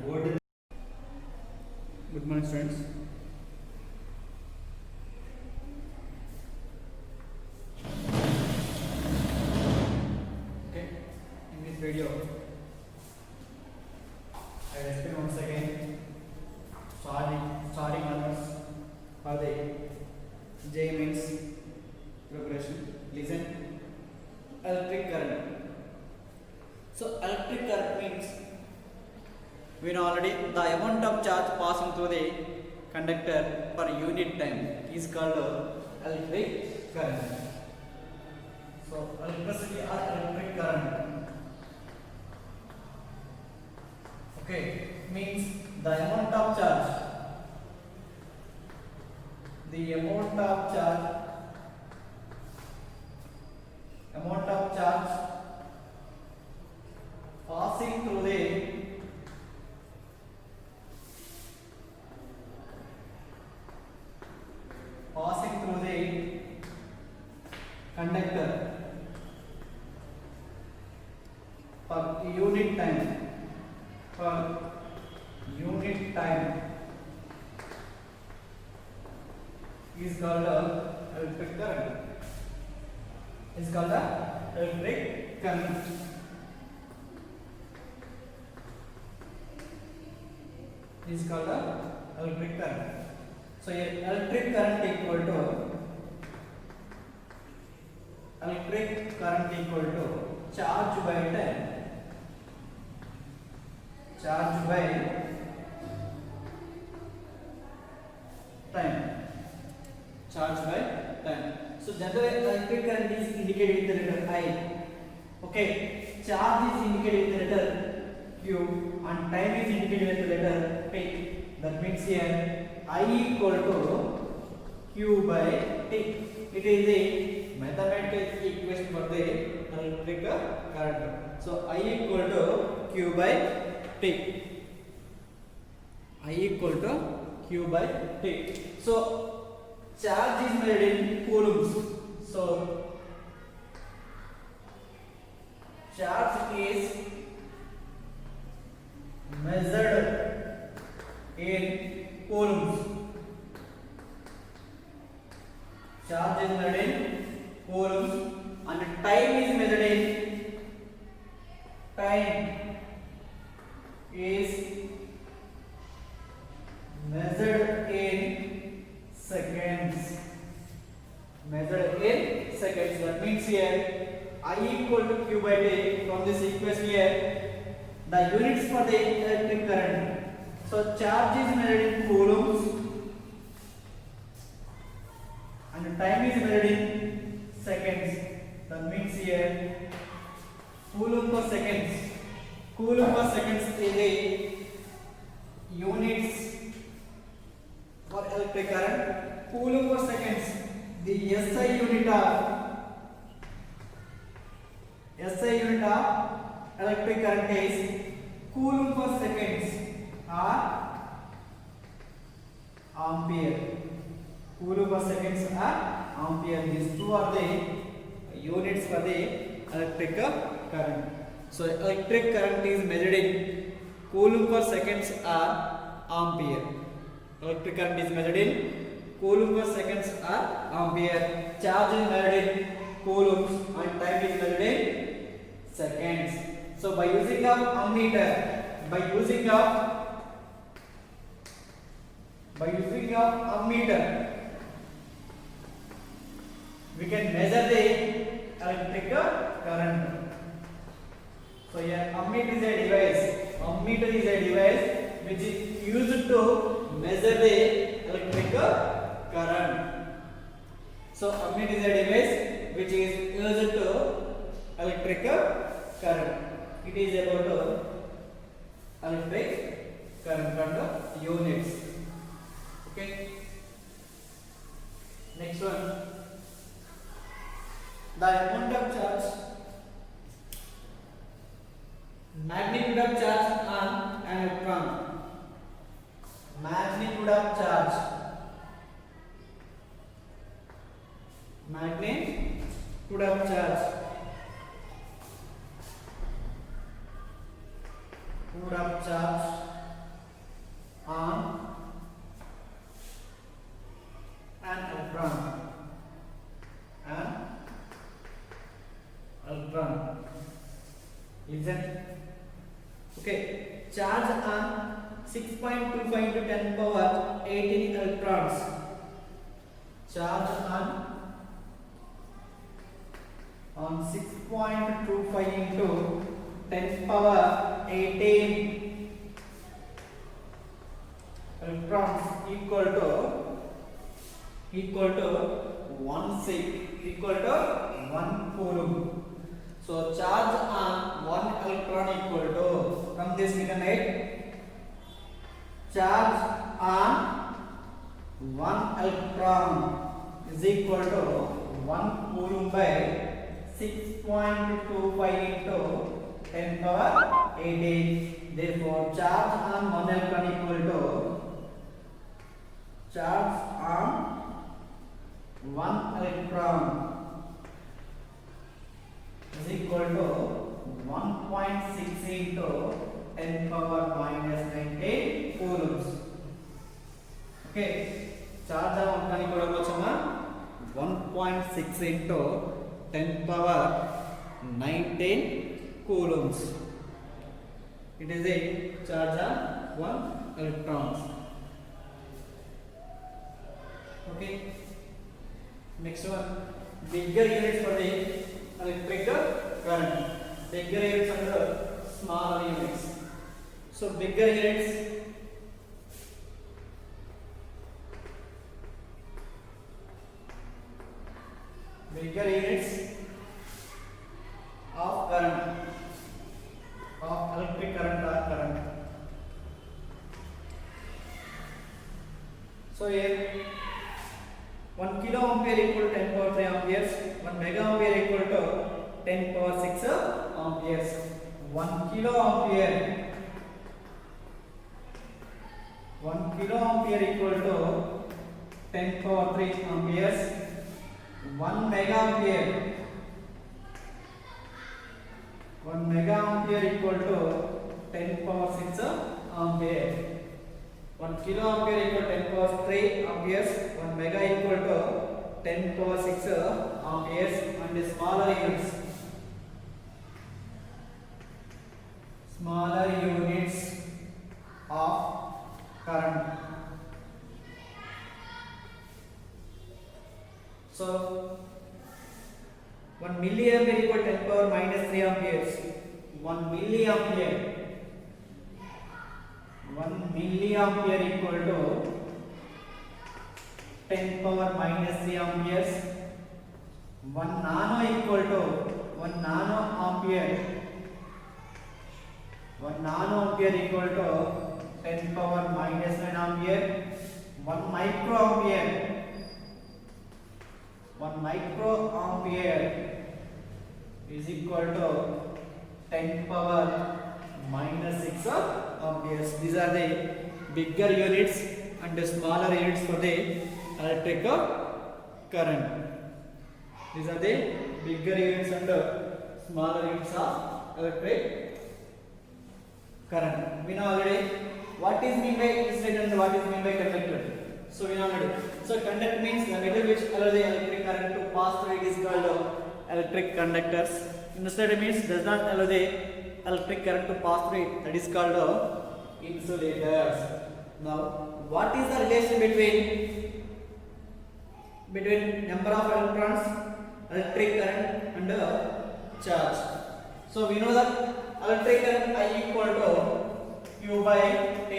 Good morning, students. Okay, in this video, I will explain once again starting numbers for the J means preparation. Listen, electric current. So electric current means we know already the amount of charge passing through the conductor per unit time is called electric current. So electricity or electric current, okay, means the amount of charge passing through the conductor per unit time is called electric current. Is called electric current. Is called electric current. So electric current equal to charge by time. Charge by time. So generally electric current is indicated with the letter I. Okay, charge is indicated with the letter Q and time is indicated with the letter T. That means here I equal to Q by T. It is a mathematical equation for the electric current. So I equal to Q by T. I equal to Q by T. So charge is measured in coulombs. So charge is measured in coulombs. Charge is measured in coulombs and time is measured in seconds. That means here I equal to Q by T. From this equation here, the units for the electric current. So charge is measured in coulombs and time is measured in seconds. That means here coulomb per seconds. Coulomb per seconds is the units for electric current. Coulomb per seconds. The SI unit of electric current is coulomb per seconds or ampere. Coulomb per seconds or ampere. These two are the units for the electric current. So electric current is measured in coulomb per seconds or ampere. Electric current is measured in coulomb per seconds or ampere. Charge is measured in coulombs and time is measured in seconds. So by using of ammeter, we can measure the electric current. So here ammeter is a device which is used to measure the electric current. So ammeter is a device which is used to electric current. It is about electric current and units. Okay. Next one. The amount of charge, magnitude of charge on an electron. Magnitude of charge. Magnitude of charge. Magnitude of charge on an electron. Listen. Okay. Charge on 6.25 into 10 power 18 electrons. Charge on 6.25 into 10 power 18 electrons equal to 1 coulomb. So charge on 1 electron equal to, from this we can write charge on 1 electron is equal to 1 coulomb by 6.25 into 10 power 18. Therefore charge on 1 electron equal to charge on 1 electron is equal to 1.6 into 10 power minus 19 coulombs. Okay, charge on 1 equal to 1.6 into 10 power 19 coulombs. It is a charge on 1 electrons. Okay, next one, bigger units for the electric current. Bigger units and smaller units. So bigger units, of current, of electric current or current. So here 1 kilo ampere equal to 10 power 3 amperes, 1 mega ampere equal to 10 power 6 amperes. 1 kilo ampere equal to 10 power 3 amperes. 1 mega ampere equal to 10 power 6 ampere. 1 kilo ampere equal to 10 power 3 amperes. 1 mega equal to 10 power 6 amperes. And the smaller units of current. So 1 milliampere equal to 10 power minus 3 amperes. 1 milliampere equal to 10 power minus 3 amperes. 1 nano equal to 1 nano ampere equal to 10 power minus 9 ampere. 1 microampere is equal to 10 power minus 6 amperes. These are the bigger units and the smaller units for the electric current. These are the bigger units and smaller units of electric current. We know already what is meant by insulattor and what is meant by conductor. So we know already. So conductor means the metal which allows the electric current to pass through it is called electric conductors. Insulator means does not allow the electric current to pass through it, that is called insulators. Now what is the relation between number of electrons, electric current and charge? So we know that electric current I equal to Q by T.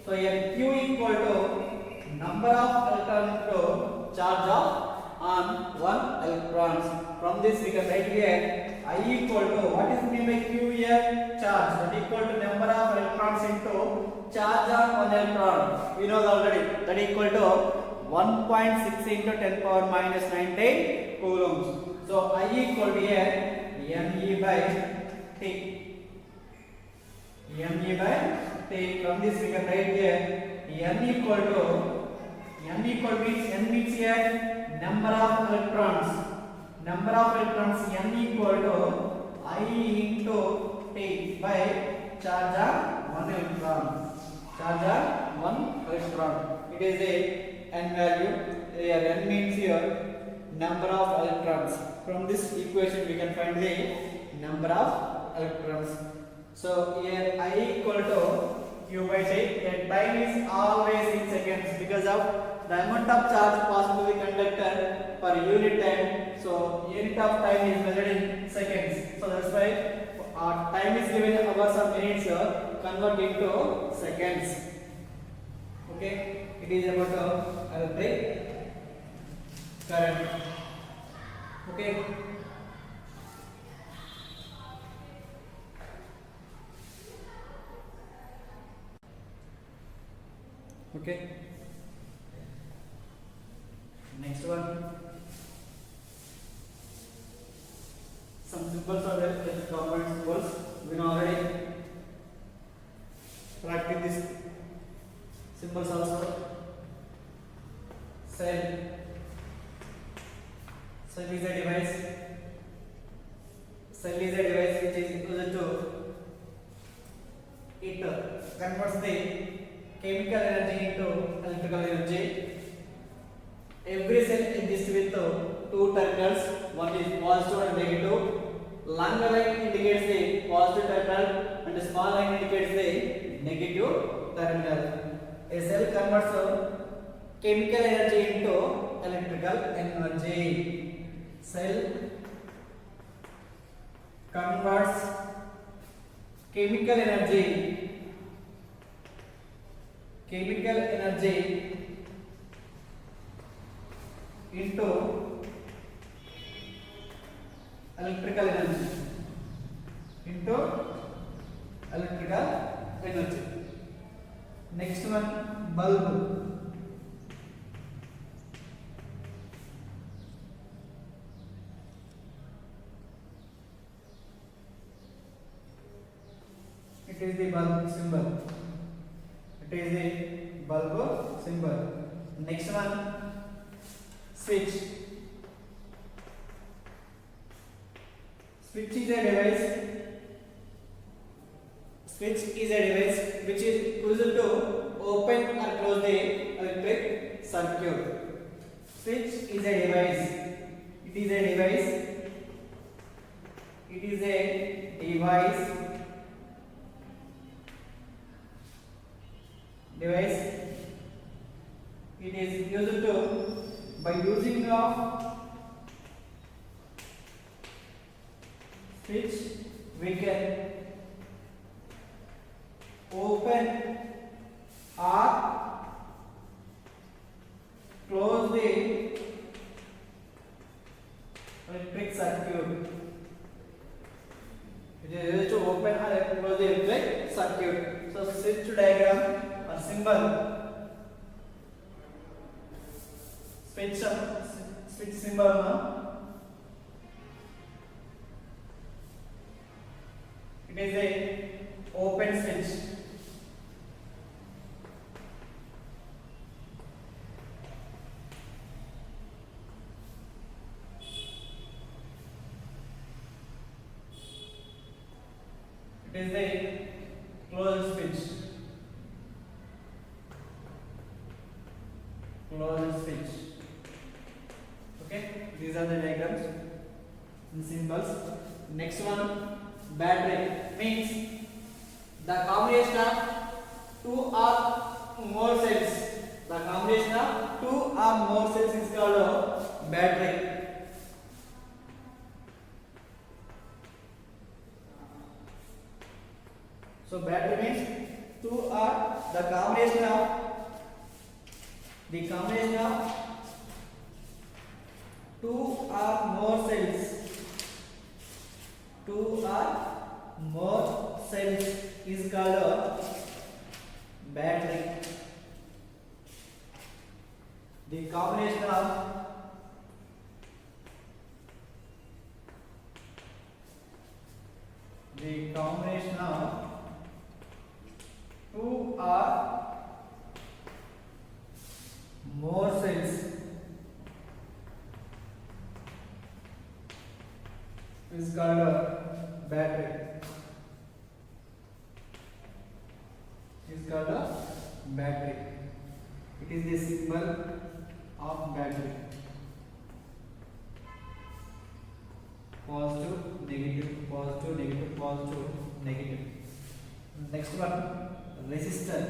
So here Q equal to number of electrons to charge of on 1 electrons. From this we can write here I equal to, what is mean by Q here? Charge, that equal to number of electrons into charge on 1 electron. We know already that equal to 1.6 into 10 power minus 19 coulombs. So I equal to here ME by T. From this we can write here N equal means N means here number of electrons. N equal to I into T by charge of 1 electron. charge are 1 electron. It is a n value. Here n means here number of electrons. From this equation we can find the number of electrons. So here I equal to q by t. Here time is always in seconds because of the amount of charge passed through the conductor per unit time. So unit of time is measured in seconds. So that's why time is given in hours or minutes. Convert into seconds. Okay, it is about electric current. Okay. Okay. Next one. Some symbols are there. Government symbols. We know already. Practice this symbols also. Cell. Cell is a device. Cell is a device which is equal to it converts the chemical energy into electrical energy. Every cell exists with two terminals. One is positive and negative. Longer line indicates the positive terminal and the small line indicates the negative terminal. A cell converts chemical energy into electrical energy. Cell converts chemical energy into electrical energy. Next one, bulb. It is the bulb symbol. Next one, switch. Switch is a device which is used to open or close the electric circuit. Switch is a device. It is a device it is used to, by using of switch we can open or close the electric circuit. It is used to open or close the electric circuit. So switch diagram or symbol, switch symbol it is a open switch. It is a closed switch. Okay, these are the diagrams and symbols. Next one, battery means the combination of two or more cells. The combination of two or more cells is called battery. So battery means two or the combination of two or more cells. Two or more cells is called battery. The combination of two or more cells is called battery. is called a battery. It is the symbol of battery. Positive, negative, positive, negative, positive, negative. Next one, resistor.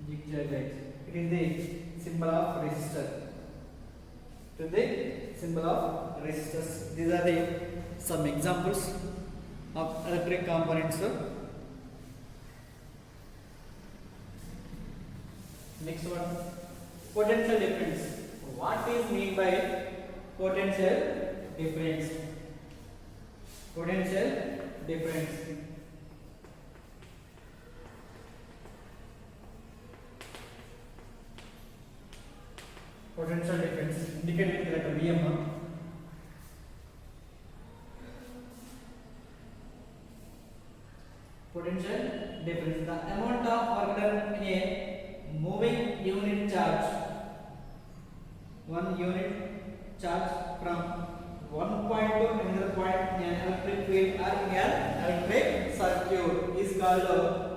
Zigzag light. It is the symbol of resistor. It is the symbol of resistors. These are the some examples of electric components. Next one, potential difference. What is mean by potential difference? Potential difference. Potential difference indicated with letter VM. Potential difference, the amount of work done in a moving unit charge, one unit charge from one point to another point in an electric field or in an electric circuit is called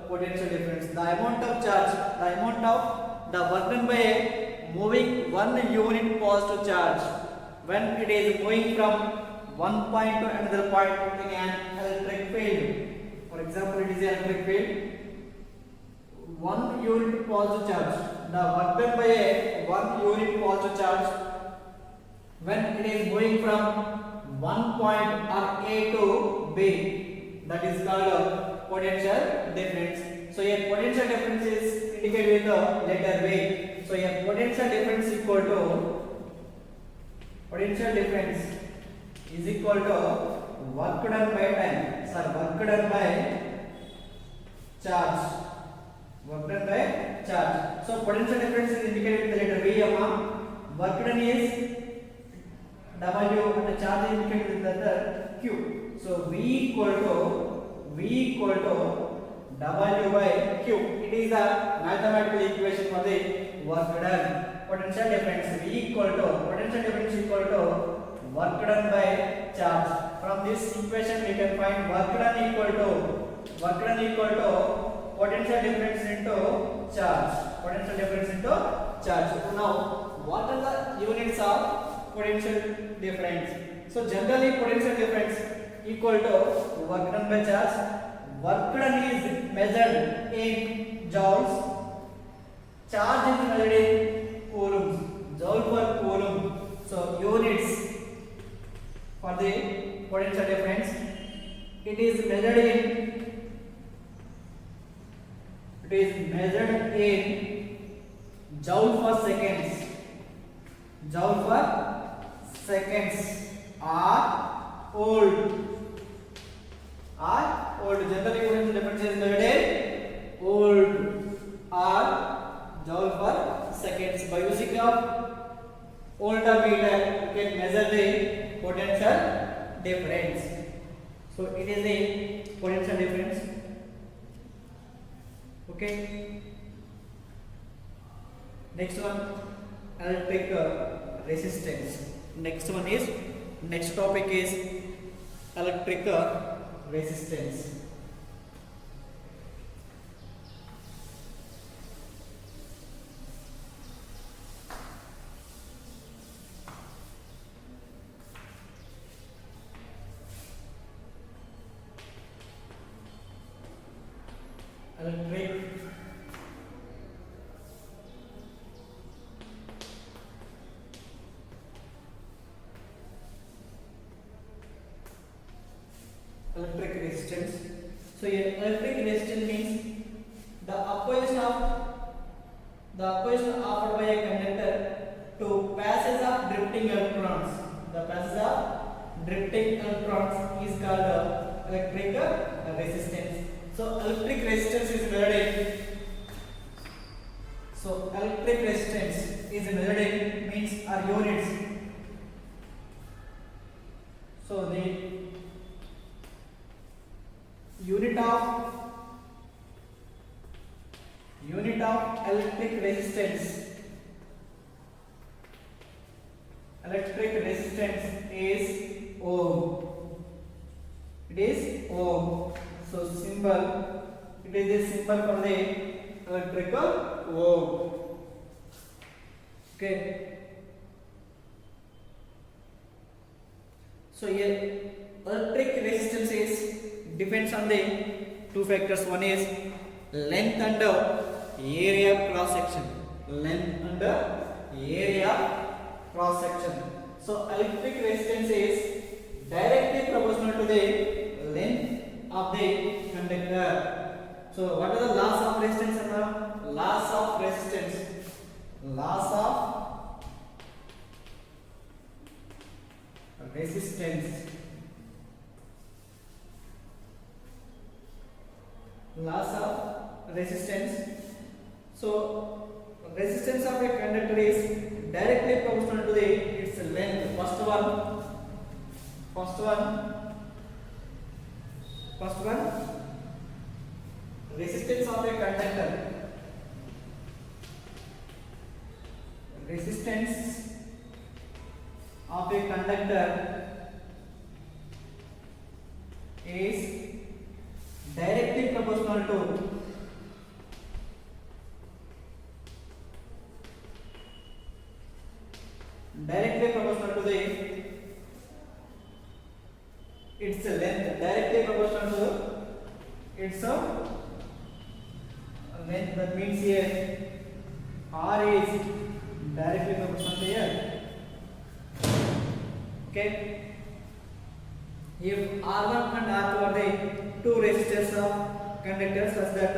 potential difference. The amount of charge, the amount of the work done by a moving one unit positive charge when it is moving from one point to another point in an electric field. For example, it is an electric field. One unit positive charge. The work done by a one unit positive charge when it is moving from one point or A to B. That is called potential difference. So a potential difference is indicated with the letter V. So a potential difference is equal to work done by time. Sorry, work done by charge. Work done by charge. So potential difference is indicated with the letter V. Work done is W and the charge is indicated with the letter Q. So V equal to W by Q. It is a mathematical equation for the work done. Potential difference potential difference equal to work done by charge. From this equation we can find work done equal to potential difference into charge. Potential difference into charge. So now, what are the units of potential difference? So generally, potential difference equal to work done by charge. Work done is measured in joules. Charge is measured in coulombs. Joule per coulomb. So units for the potential difference. It is measured in joule per seconds. Joule per seconds are old. Generally, potential difference is measured in old or joule per seconds. By using of voltmeter, you can measure the potential difference. So it is the potential difference. Okay. Next one, electric resistance. Next topic is electric resistance. Electric resistance. So here electric resistance means the opposition offered by a conductor to passage of drifting electrons. The passage of drifting electrons is called electric resistance. So electric resistance is measured in means are units. So the unit of electric resistance electric resistance is ohm. It is ohm. So symbol, it is a symbol for the electrical ohm. Okay. So here electric resistance is depends on the two factors. One is length and area of cross section. Length and area cross section. So electric resistance is directly proportional to the length of the conductor. So what are the laws of resistance? Laws of resistance. Laws of resistance. Laws of resistance. So resistance of a conductor is directly proportional to the its length. First one, resistance of a conductor. Resistance of a conductor is directly proportional to the its length. Directly proportional to its length. That means here R is directly proportional to here. Okay. If R1 and R2 are the two resistors of conductors, such that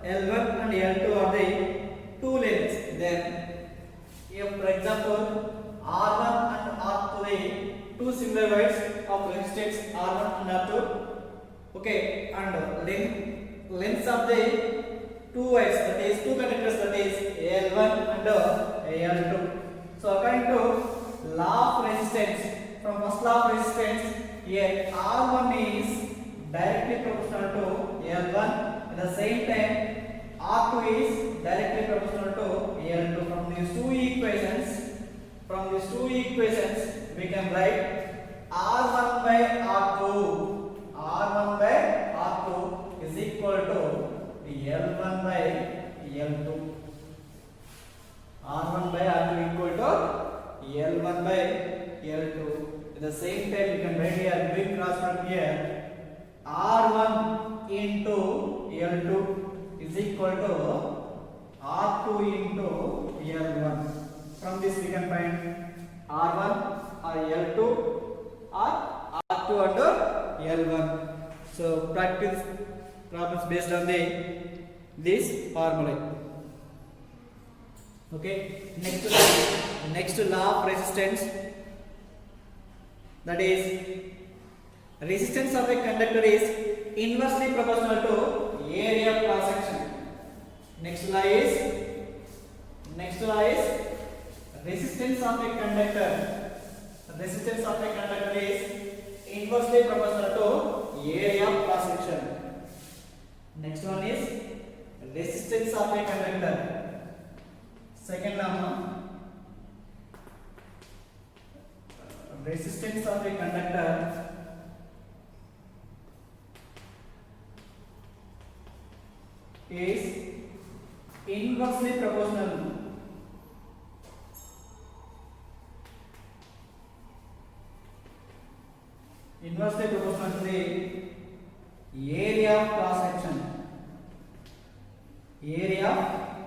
L1 and L2 are the two lengths, then if for example R1 and R2 the two similar wires of resistance R1 and R2, okay, and lengths of the two wires, that is two conductors, that is L1 and L2. So according to law of resistance, from first law of resistance, here R1 is directly proportional to L1, at the same time R2 is directly proportional to L2. From these two equations we can write R1 by R2 is equal to L1 by L2. R1 by R2 equal to L1 by L2. At the same time we can write here big cross product here, R1 into L2 is equal to R2 into L1. From this we can find R1 or L2 or R2 and L1. So practice problems based on this formula. Okay. Next law of resistance, that is resistance of a conductor is inversely proportional to area of cross section. Next law is resistance of a conductor. Resistance of a conductor is inversely proportional to area of cross section. Next one is resistance of a conductor. Second law, resistance of a conductor is inversely proportional to the area of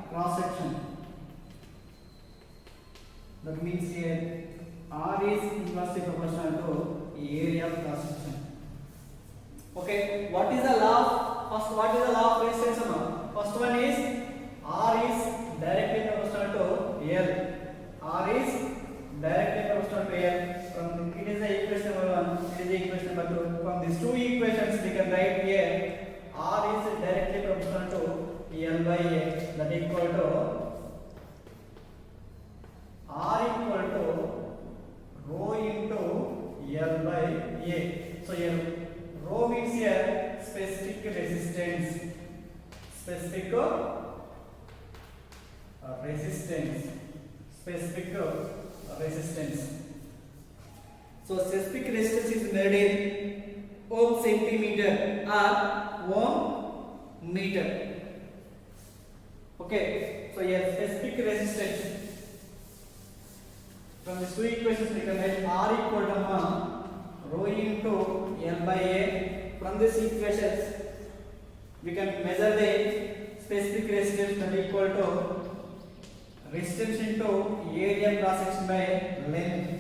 cross section. That means here R is inversely proportional to area of cross section. Okay, what is the law of resistance? First one is R is directly proportional to L. From it is the equation number 1, it is the equation number 2. From these two equations we can write here R is directly proportional to L by A, that equal to R equal to rho into L by A. So here rho means here specific resistance. So specific resistance is measured in ohm centimeter or ohm meter. Okay, so yes, specific resistance. From these two equations we can write R equal to rho into L by A. From these equations we can measure the specific resistance, that equal to resistance into area cross section by length.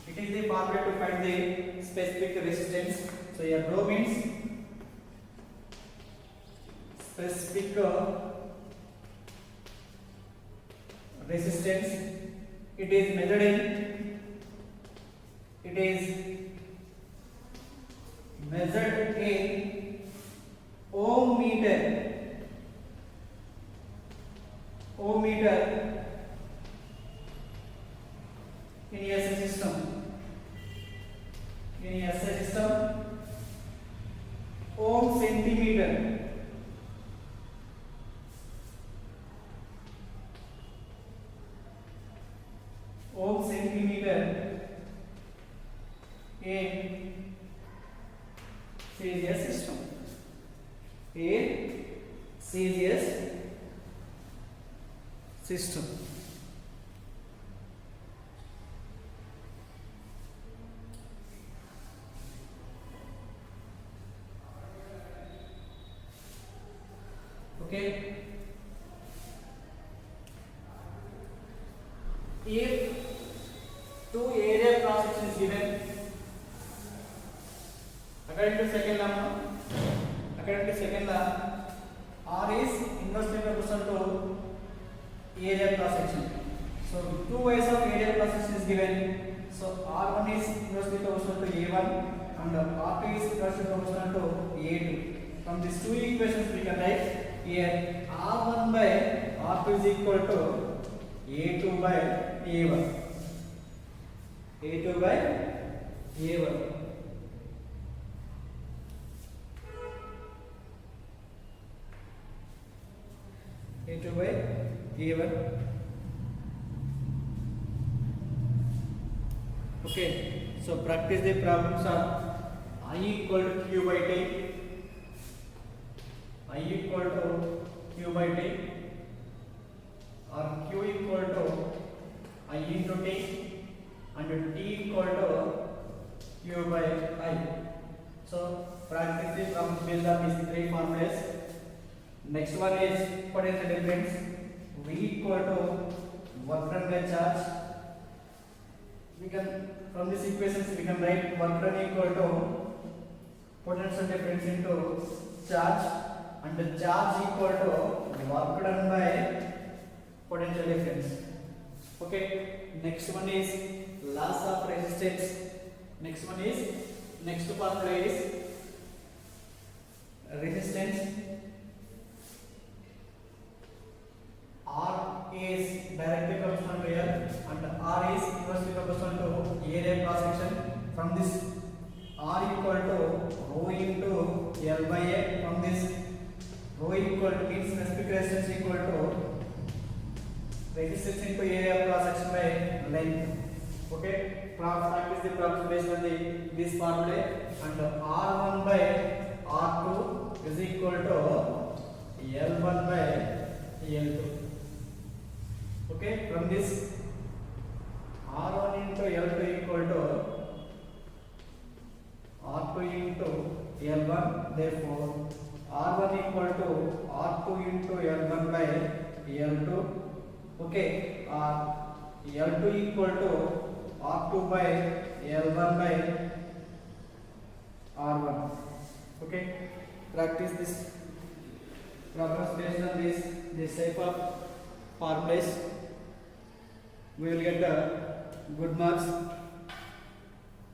It is the formula to find the specific resistance. So here rho means specific resistance. It is measured in ohm meter. Ohm meter in SI system. In SI system, ohm centimeter. Ohm centimeter in series system. In series system. Okay. If two area cross section is given, according to second law, R is inversely proportional to area cross section. So two ways of area cross section is given. So R1 is inversely proportional to A1 and R2 is inversely proportional to A2. From these two equations we can write here R1 by R2 is equal to A2 by A1. A2 by A1. A2 by A1. Okay, so practice the problems are I equal to Q by T. I equal to Q by T, or Q equal to I into T, and T equal to Q by I. So practice the problems based on these three formulas. Next one is potential difference. V equal to work done by charge. We can, from these equations we can write work done equal to potential difference into charge, and the charge equal to work done by potential difference. Okay, next one is loss of resistance. Next formula is resistance. R is directly proportional to L and R is inversely proportional to area cross section. From this R equal to rho into L by A. From this rho equal to means specific resistance equal to resistance into area cross section by length. Okay, practice the problems based on this formula, and R1 by R2 is equal to L1 by L2. Okay, from this R1 into L2 equal to R2 into L1, therefore R1 equal to R2 into L1 by L2. Okay, L2 equal to R2 by L1 by R1. Okay, practice this problems based on this type of formulas. We will get good marks.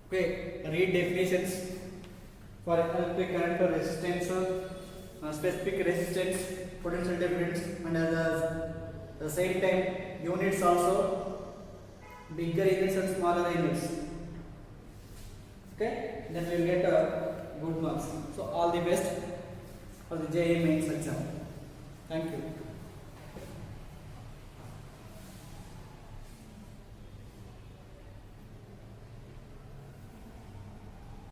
Okay, read definitions for electric current or resistance, specific resistance, potential difference, and at the same time units also, bigger units and smaller units. Okay, then we will get good marks. So all the best for the JEE mains exam. Thank you.